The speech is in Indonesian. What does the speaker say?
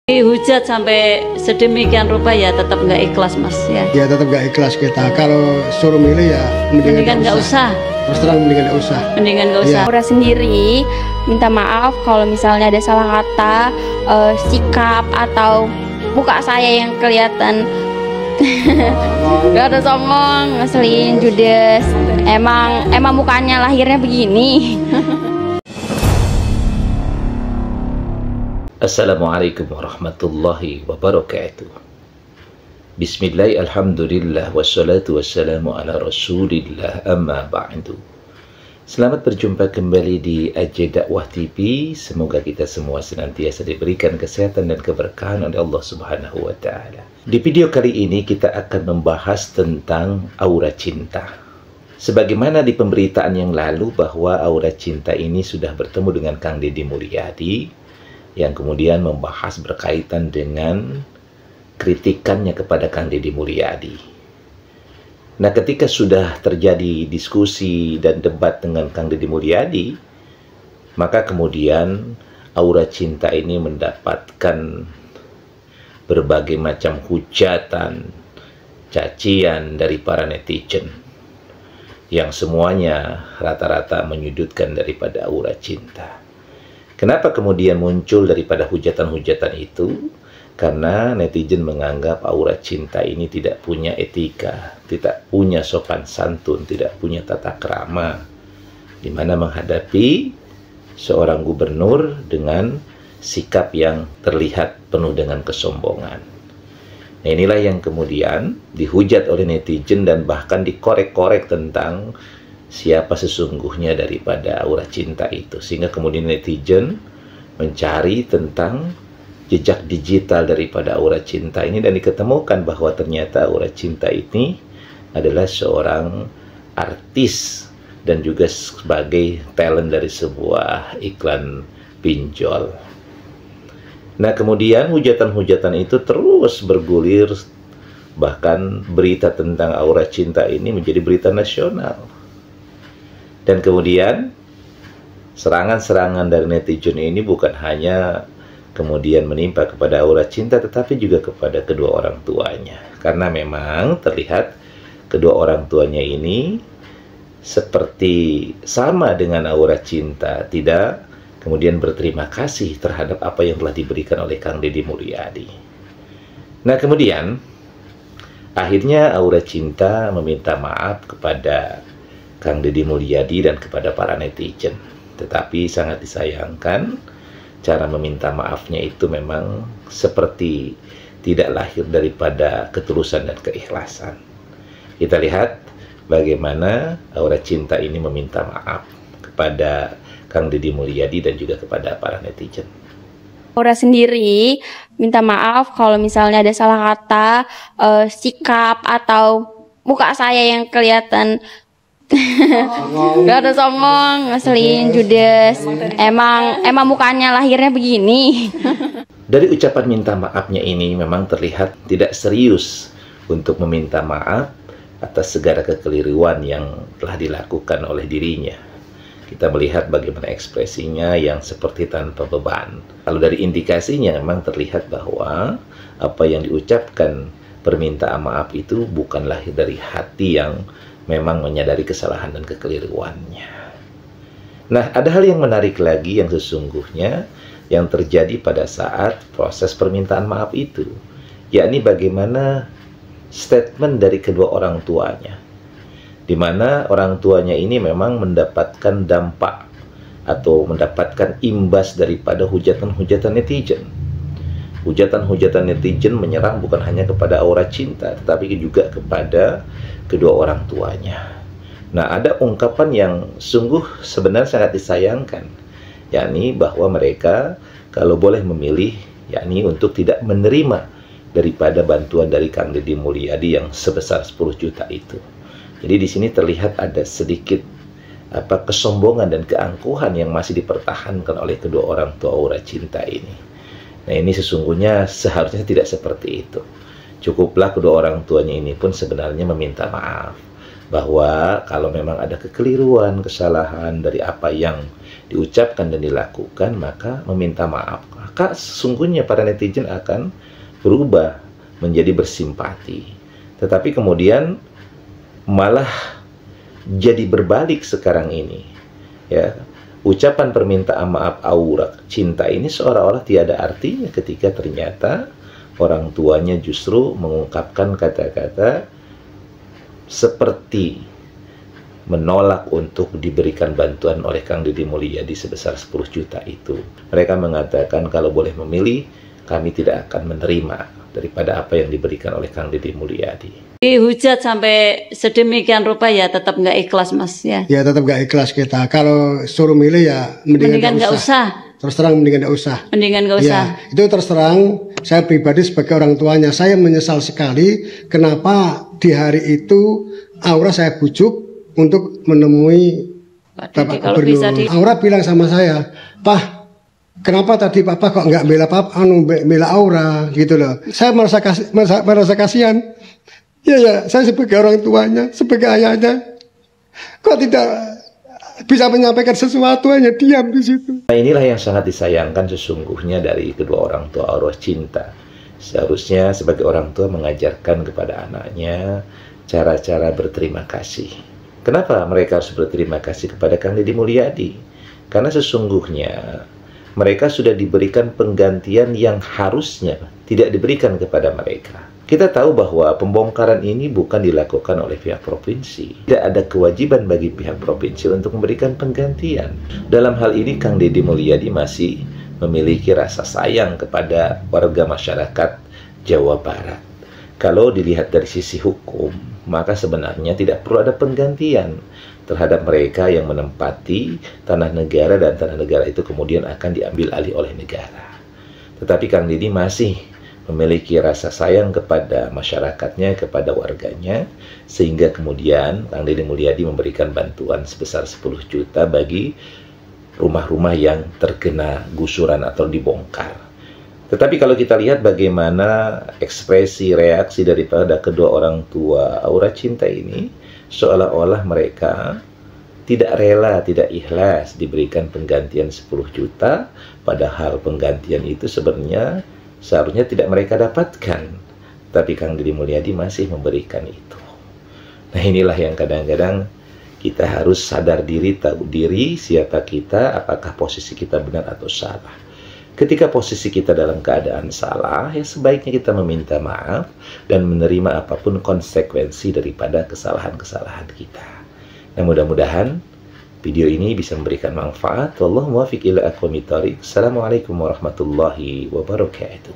Hujat sampai sedemikian rupa ya tetap nggak ikhlas mas ya. Ya tetap nggak ikhlas kita. Kalau suruh milih ya Mendingan nggak usah. Terus terang mendingan nggak usah. Mendingan nggak usah. Aura sendiri minta maaf kalau misalnya ada salah kata, sikap atau muka saya yang kelihatan gak ada sombong, ngeselin, judes. Emang mukanya lahirnya begini. Assalamualaikum warahmatullahi wabarakatuh. Bismillah, alhamdulillah, wassalatu wassalamu ala rasulillah, amma ba'du. Selamat berjumpa kembali di AJ Dakwah TV. Semoga kita semua senantiasa diberikan kesehatan dan keberkahan oleh Allah Subhanahu wa Ta'ala. Di video kali ini kita akan membahas tentang aura cinta. Sebagaimana di pemberitaan yang lalu bahwa aura cinta ini sudah bertemu dengan Kang Deddy Mulyadi, yang kemudian membahas berkaitan dengan kritikannya kepada Kang Deddy Mulyadi. Nah, ketika sudah terjadi diskusi dan debat dengan Kang Deddy Mulyadi, maka kemudian aura cinta ini mendapatkan berbagai macam hujatan, cacian dari para netizen, yang semuanya rata-rata menyudutkan daripada aura cinta. Kenapa kemudian muncul daripada hujatan-hujatan itu? Karena netizen menganggap aura cinta ini tidak punya etika, tidak punya sopan santun, tidak punya tata krama, di mana menghadapi seorang gubernur dengan sikap yang terlihat penuh dengan kesombongan. Nah, inilah yang kemudian dihujat oleh netizen dan bahkan dikorek-korek tentang siapa sesungguhnya daripada aura cinta itu, sehingga kemudian netizen mencari tentang jejak digital daripada aura cinta ini dan diketemukan bahwa ternyata aura cinta ini adalah seorang artis dan juga sebagai talent dari sebuah iklan pinjol. Nah, kemudian hujatan-hujatan itu terus bergulir, bahkan berita tentang aura cinta ini menjadi berita nasional. Dan kemudian serangan-serangan dari netizen ini bukan hanya kemudian menimpa kepada aura cinta, tetapi juga kepada kedua orang tuanya. Karena memang terlihat kedua orang tuanya ini seperti sama dengan aura cinta, tidak kemudian berterima kasih terhadap apa yang telah diberikan oleh Kang Deddy Mulyadi. Nah, kemudian akhirnya aura cinta meminta maaf kepada Kang Deddy Mulyadi dan kepada para netizen. Tetapi sangat disayangkan, cara meminta maafnya itu memang seperti tidak lahir daripada ketulusan dan keikhlasan. Kita lihat bagaimana aura cinta ini meminta maaf kepada Kang Deddy Mulyadi dan juga kepada para netizen. Aura sendiri minta maaf kalau misalnya ada salah kata, sikap atau muka saya yang kelihatan gak ada sombong, ngeselin, judes. Emang mukanya lahirnya begini. Dari ucapan minta maafnya ini memang terlihat tidak serius untuk meminta maaf atas segala kekeliruan yang telah dilakukan oleh dirinya. Kita melihat bagaimana ekspresinya yang seperti tanpa beban. Kalau dari indikasinya memang terlihat bahwa apa yang diucapkan permintaan maaf itu bukan lahir dari hati yang memang menyadari kesalahan dan kekeliruannya. Nah, ada hal yang menarik lagi yang sesungguhnya yang terjadi pada saat proses permintaan maaf itu, yakni bagaimana statement dari kedua orang tuanya, di mana orang tuanya ini memang mendapatkan dampak atau mendapatkan imbas daripada hujatan-hujatan netizen. Hujatan-hujatan netizen menyerang bukan hanya kepada aura cinta, tetapi juga kepada kedua orang tuanya. Nah, ada ungkapan yang sungguh sebenarnya sangat disayangkan, yakni bahwa mereka kalau boleh memilih, yakni untuk tidak menerima daripada bantuan dari Kang Deddy Mulyadi yang sebesar 10 juta itu. Jadi di sini terlihat ada sedikit kesombongan dan keangkuhan yang masih dipertahankan oleh kedua orang tua aura cinta ini. Nah, ini sesungguhnya seharusnya tidak seperti itu. Cukuplah kedua orang tuanya ini pun sebenarnya meminta maaf. bahwa kalau memang ada kekeliruan, kesalahan dari apa yang diucapkan dan dilakukan, maka meminta maaf. Maka sesungguhnya para netizen akan berubah menjadi bersimpati. Tetapi kemudian malah jadi berbalik sekarang ini. Ya, ucapan permintaan maaf aura cinta ini seolah-olah tiada artinya ketika ternyata orang tuanya justru mengungkapkan kata-kata seperti menolak untuk diberikan bantuan oleh Kang Deddy Mulyadi sebesar 10 juta itu. Mereka mengatakan kalau boleh memilih, kami tidak akan menerima daripada apa yang diberikan oleh Kang Deddy Mulyadi. Dihujat sampai sedemikian rupa ya tetap nggak ikhlas Mas ya. Ya tetap gak ikhlas kita. Kalau suruh milih ya mendingan Nggak gak usah. Terus terang mendingan gak usah. Mendingan nggak usah. Ya, itu terus terang saya pribadi sebagai orang tuanya, saya menyesal sekali kenapa di hari itu Aura saya bujuk untuk menemui Bapak Kalau bisa Gubernur. Aura bilang sama saya, "Pak, kenapa tadi Papa kok nggak bela bela Aura gitu loh." Saya merasa kasihan. Ya, saya sebagai orang tuanya, sebagai ayahnya, kok tidak bisa menyampaikan sesuatu, hanya diam di situ. Nah, inilah yang sangat disayangkan sesungguhnya dari kedua orang tua Aura Cinta. Seharusnya sebagai orang tua mengajarkan kepada anaknya cara-cara berterima kasih. Kenapa mereka harus berterima kasih kepada Kang Deddy Mulyadi? Karena sesungguhnya mereka sudah diberikan penggantian yang harusnya tidak diberikan kepada mereka. Kita tahu bahwa pembongkaran ini bukan dilakukan oleh pihak provinsi. Tidak ada kewajiban bagi pihak provinsi untuk memberikan penggantian. Dalam hal ini Kang Deddy Mulyadi masih memiliki rasa sayang kepada warga masyarakat Jawa Barat. Kalau dilihat dari sisi hukum, maka sebenarnya tidak perlu ada penggantian terhadap mereka yang menempati tanah negara dan tanah negara itu kemudian akan diambil alih oleh negara. Tetapi Kang Deddy masih memiliki rasa sayang kepada masyarakatnya, kepada warganya, sehingga kemudian Kang Deddy Mulyadi memberikan bantuan sebesar 10 juta bagi rumah-rumah yang terkena gusuran atau dibongkar. Tetapi kalau kita lihat bagaimana ekspresi reaksi daripada kedua orang tua Aura Cinta ini, seolah-olah mereka tidak rela, tidak ikhlas diberikan penggantian 10 juta, padahal penggantian itu sebenarnya seharusnya tidak mereka dapatkan. Tapi Kang Deddy Mulyadi masih memberikan itu. Nah, inilah yang kadang-kadang kita harus sadar diri, tahu diri siapa kita, apakah posisi kita benar atau salah. Ketika posisi kita dalam keadaan salah, ya sebaiknya kita meminta maaf dan menerima apapun konsekuensi daripada kesalahan-kesalahan kita. Nah, mudah-mudahan video ini bisa memberikan manfaat. Wallahu muwaffiq ila aqwamit thoriq. Assalamualaikum warahmatullahi wabarakatuh.